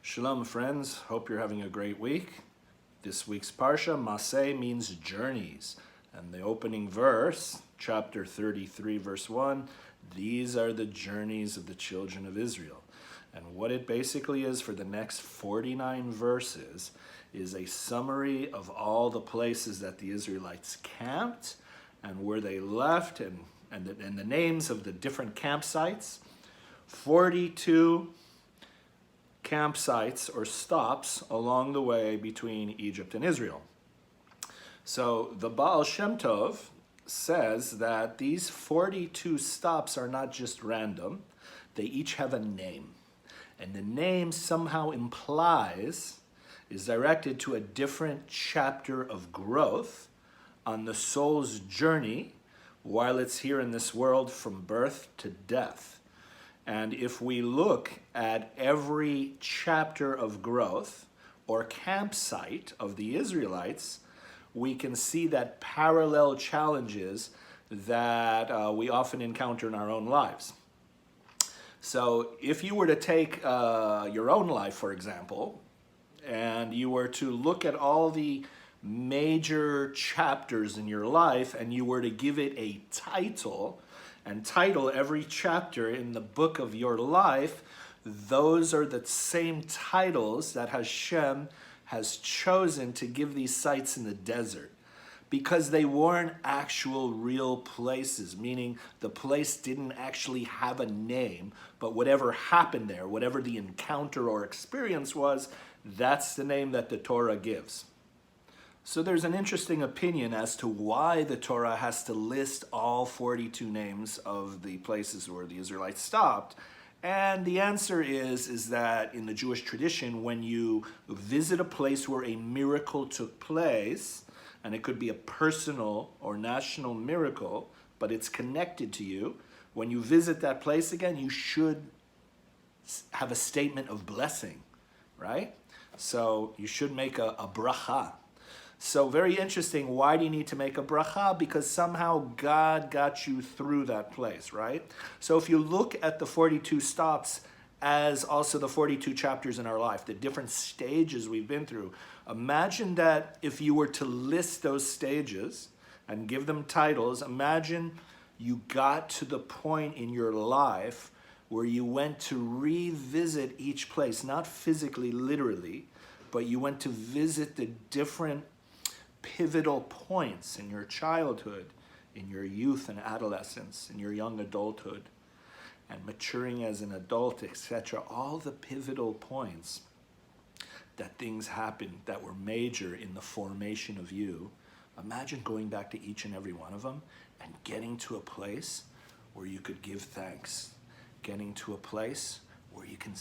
Shalom, friends. Hope you're having a great week. This week's Parsha, Masei, means journeys. And the opening verse, chapter 33, verse 1, these are the journeys of the children of Israel. And what it basically is for the next 49 verses is a summary of all the places that the Israelites camped and where they left and the names of the different campsites. 42 campsites or stops along the way between Egypt and Israel. So the Baal Shem Tov says that these 42 stops are not just random, they each have a name. And the name somehow is directed to a different chapter of growth on the soul's journey while it's here in this world from birth to death. And if we look at every chapter of growth or campsite of the Israelites, we can see that parallel challenges that we often encounter in our own lives. So if you were to take your own life, for example, and you were to look at all the major chapters in your life and you were to give it a title, and title every chapter in the book of your life, those are the same titles that Hashem has chosen to give these sites in the desert, because they weren't actual real places, meaning the place didn't actually have a name, but whatever happened there, whatever the encounter or experience was, that's the name that the Torah gives. So there's an interesting opinion as to why the Torah has to list all 42 names of the places where the Israelites stopped. And the answer is that in the Jewish tradition, when you visit a place where a miracle took place, and it could be a personal or national miracle, but it's connected to you, when you visit that place again, you should have a statement of blessing, right? So you should make a bracha. So very interesting. Why do you need to make a bracha? Because somehow God got you through that place, right? So if you look at the 42 stops as also the 42 chapters in our life, the different stages we've been through, imagine that if you were to list those stages and give them titles, imagine you got to the point in your life where you went to revisit each place, not physically, literally, but you went to visit the different pivotal points in your childhood, in your youth and adolescence, in your young adulthood, and maturing as an adult, etc. All the pivotal points that things happened that were major in the formation of you. Imagine going back to each and every one of them and getting to a place where you could give thanks, getting to a place where you can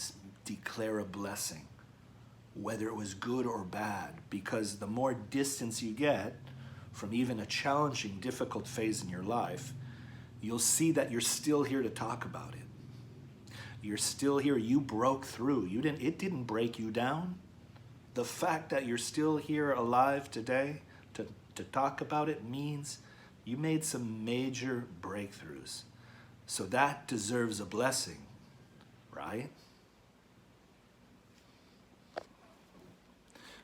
declare a blessing, whether it was good or bad, because the more distance you get from even a challenging, difficult phase in your life, you'll see that you're still here to talk about it. You're still here. You broke through. It didn't break you down. The fact that you're still here alive today to talk about it means you made some major breakthroughs. So that deserves a blessing, right?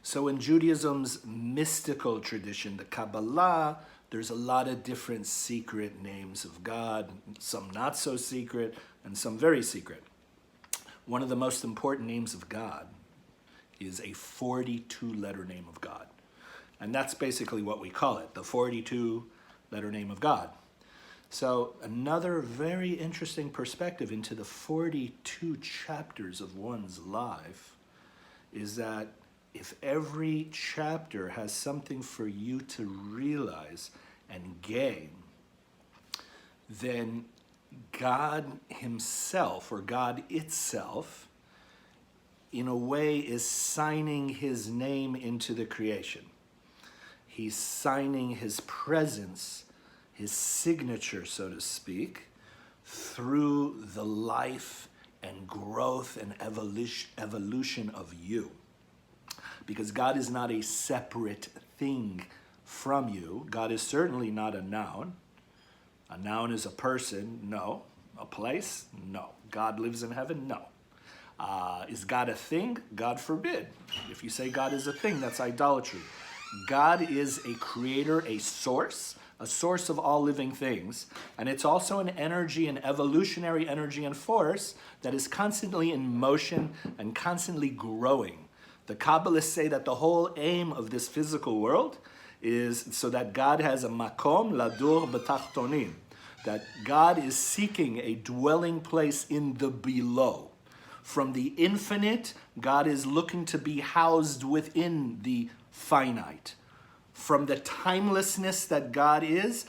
So in Judaism's mystical tradition, the Kabbalah, there's a lot of different secret names of God, some not so secret and some very secret. One of the most important names of God is a 42-letter name of God. And that's basically what we call it, the 42-letter name of God. So another very interesting perspective into the 42 chapters of one's life is that if every chapter has something for you to realize and gain, then God himself, or God itself, in a way is signing his name into the creation. He's signing his presence, his signature, so to speak, through the life and growth and evolution of you. Because God is not a separate thing from you. God is certainly not a noun. A noun is a person, no. A place, no. God lives in heaven, no. Is God a thing? God forbid. If you say God is a thing, that's idolatry. God is a creator, a source of all living things. And it's also an energy, an evolutionary energy and force that is constantly in motion and constantly growing. The Kabbalists say that the whole aim of this physical world is so that God has a makom ladur b'tachtonim, that God is seeking a dwelling place in the below. From the infinite, God is looking to be housed within the finite. From the timelessness that God is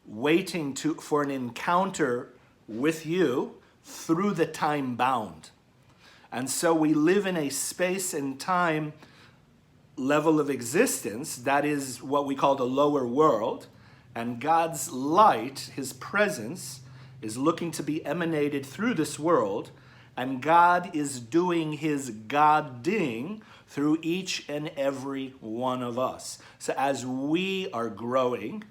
waiting for an encounter with you through the time bound. And so we live in a space and time level of existence that is what we call the lower world, and God's light, his presence, is looking to be emanated through this world, and God is doing his God-ding through each and every one of us. So as we are growing,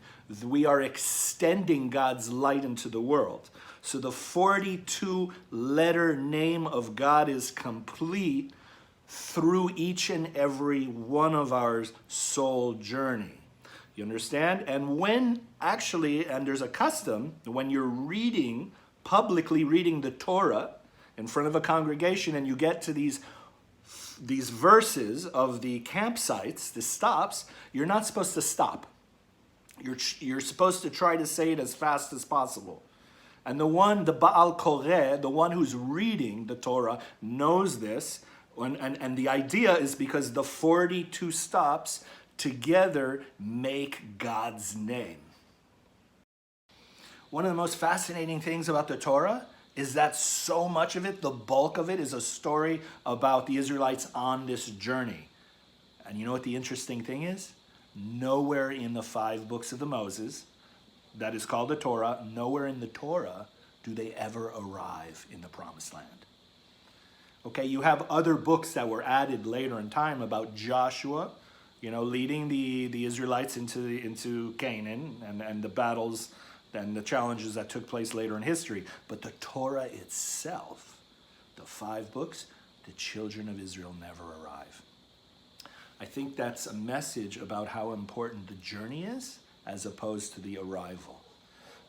we are extending God's light into the world. So the 42-letter name of God is complete through each and every one of our soul journey. You understand? And and there's a custom, when you're publicly reading the Torah in front of a congregation, and you get to these verses of the campsites, the stops, you're not supposed to stop. You're supposed to try to say it as fast as possible. And the Baal Koreh, the one who's reading the Torah, knows this. And the idea is because the 42 stops together make God's name. One of the most fascinating things about the Torah is that so much of it, the bulk of it, is a story about the Israelites on this journey. And you know what the interesting thing is? Nowhere in the 5 books of the Moses, that is called the Torah, nowhere in the Torah do they ever arrive in the Promised Land. Okay, you have other books that were added later in time about Joshua, leading the Israelites into Canaan and the battles and the challenges that took place later in history. But the Torah itself, the 5 books, the children of Israel never arrive. I think that's a message about how important the journey is as opposed to the arrival.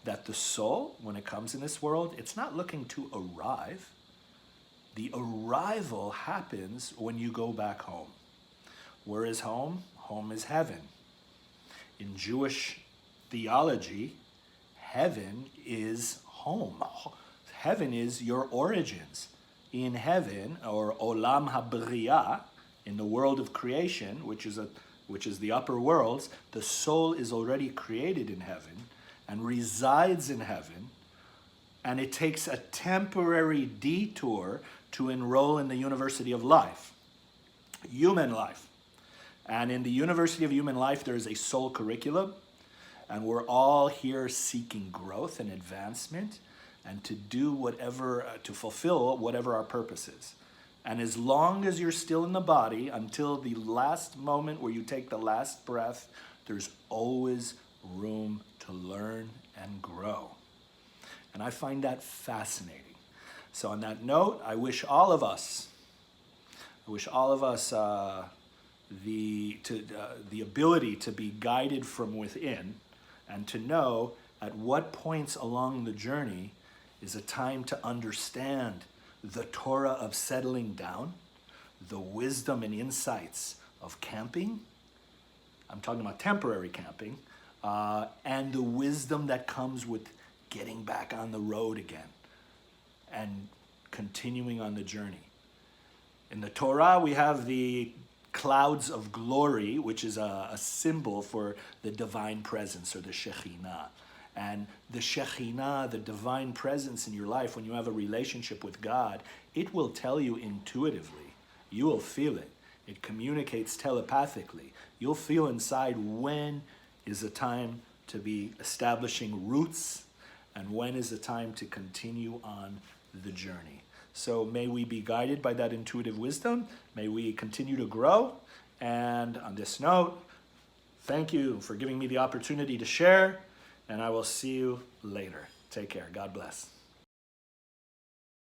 That the soul, when it comes in this world, it's not looking to arrive. The arrival happens when you go back home. Where is home? Home is heaven. In Jewish theology, heaven is home. Heaven is your origins. In heaven, or Olam HaBriyah, in the world of creation, which is the upper worlds, the soul is already created in heaven and resides in heaven, and it takes a temporary detour to enroll in the University of Life, human life. And in the University of Human Life, there is a soul curriculum, and we're all here seeking growth and advancement and to fulfill whatever our purpose is. And as long as you're still in the body, until the last moment where you take the last breath, there's always room to learn and grow. And I find that fascinating. So on that note, I wish all of us the ability to be guided from within and to know at what points along the journey is a time to understand the Torah of settling down, the wisdom and insights of camping. I'm talking about temporary camping, and the wisdom that comes with getting back on the road again and continuing on the journey. In the Torah, we have the clouds of glory, which is a symbol for the divine presence, or the Shekhinah. And the Shekhinah, the divine presence in your life, when you have a relationship with God, it will tell you intuitively. You will feel it. It communicates telepathically. You'll feel inside when is a time to be establishing roots and when is the time to continue on the journey. So may we be guided by that intuitive wisdom. May we continue to grow. And on this note, thank you for giving me the opportunity to share, and I will see you later. Take care. God bless.